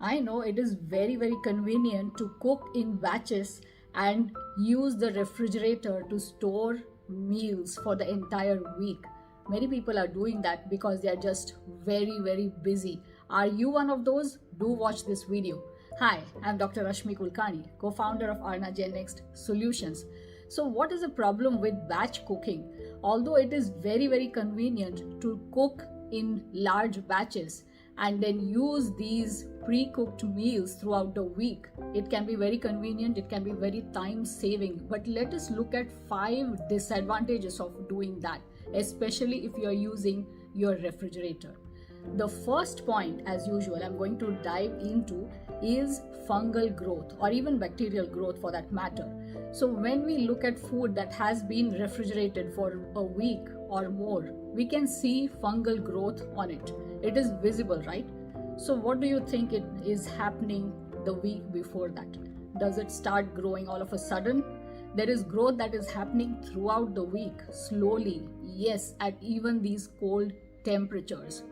I know it is very convenient to cook in batches and use the refrigerator to store meals for the entire week. Many people are doing that because they are just very busy. Are you one of those? Do watch this video. Hi, I'm Dr. Rashmi Kulkarni, co-founder of Arna Gen Next Solutions. So what is the problem with batch cooking? Although it is very convenient to cook in large batches and then use these pre-cooked meals throughout the week, it can be very convenient, it can be very time saving. But let us look at 5 disadvantages of doing that, especially if you are using your refrigerator. The first point, as usual, I'm going to dive into is fungal growth or even bacterial growth for that matter. So when we look at food that has been refrigerated for a week or more, we can see fungal growth on it. It is visible, right? So what do you think it is happening the week before that? Does it start growing all of a sudden? There is growth that is happening throughout the week, slowly, yes, at even these cold temperatures.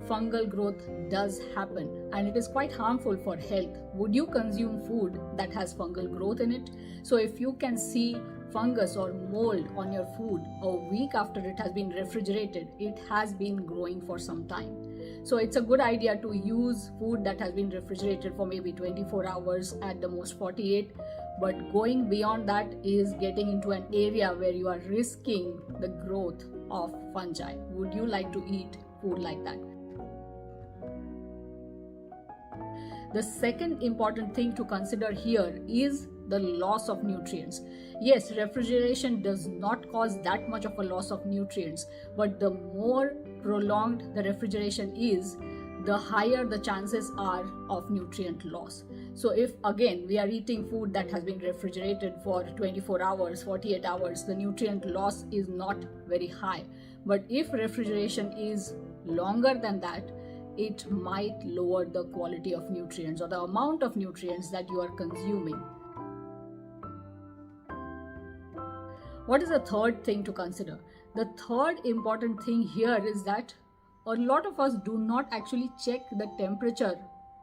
Fungal growth does happen and it is quite harmful for health. Would you consume food that has fungal growth in it? So if you can see fungus or mold on your food a week after it has been refrigerated, it has been growing for some time. So it's a good idea to use food that has been refrigerated for maybe 24 hours, at the most 48. But going beyond that is getting into an area where you are risking the growth of fungi. Would you like to eat food like that? The second important thing to consider here is the loss of nutrients. Yes, refrigeration does not cause that much of a loss of nutrients, but the more prolonged the refrigeration is, the higher the chances are of nutrient loss. So if again we are eating food that has been refrigerated for 24 hours, 48 hours, the nutrient loss is not very high. But if refrigeration is longer than that, it might lower the quality of nutrients or the amount of nutrients that you are consuming. What is the third thing to consider? The third important thing here is that a lot of us do not actually check the temperature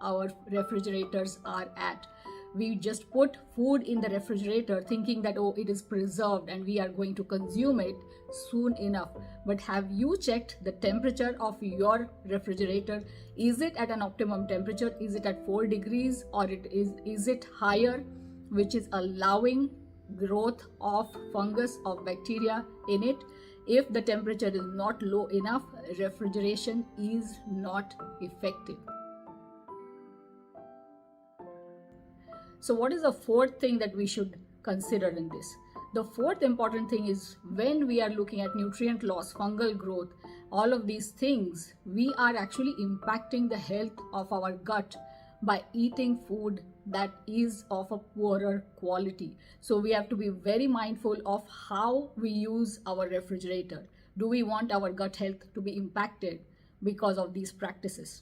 our refrigerators are at. We just put food in the refrigerator thinking that, oh, it is preserved and we are going to consume it soon enough. But have you checked the temperature of your refrigerator? Is it at an optimum temperature? Is it at 4 degrees or is it higher, which is allowing growth of fungus, of bacteria in it? If the temperature is not low enough, refrigeration is not effective. So what is the fourth thing that we should consider in this? The fourth important thing is when we are looking at nutrient loss, fungal growth, all of these things, we are actually impacting the health of our gut by eating food that is of a poorer quality. So we have to be very mindful of how we use our refrigerator. Do we want our gut health to be impacted because of these practices?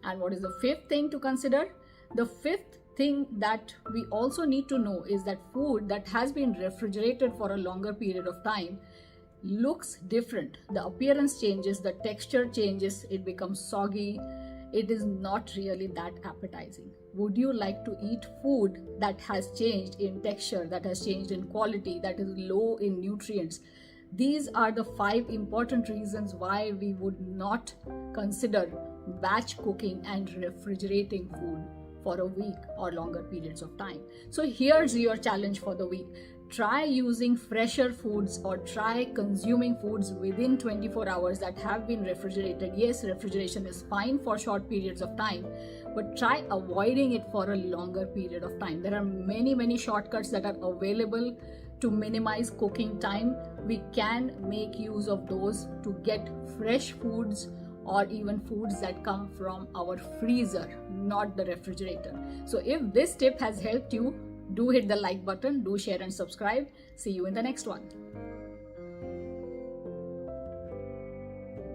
And what is the fifth thing to consider? The fifth thing that we also need to know is that food that has been refrigerated for a longer period of time looks different. The appearance changes, the texture changes, it becomes soggy. It is not really that appetizing. Would you like to eat food that has changed in texture, that has changed in quality, that is low in nutrients? These are the 5 important reasons why we would not consider batch cooking and refrigerating food for a week or longer periods of time. So here's your challenge for the week. Try using fresher foods or try consuming foods within 24 hours that have been refrigerated. Yes, refrigeration is fine for short periods of time, but try avoiding it for a longer period of time. There are many shortcuts that are available to minimize cooking time. We can make use of those to get fresh foods or even foods that come from our freezer, not the refrigerator. So if this tip has helped you, do hit the like button, do share and subscribe. See you in the next one.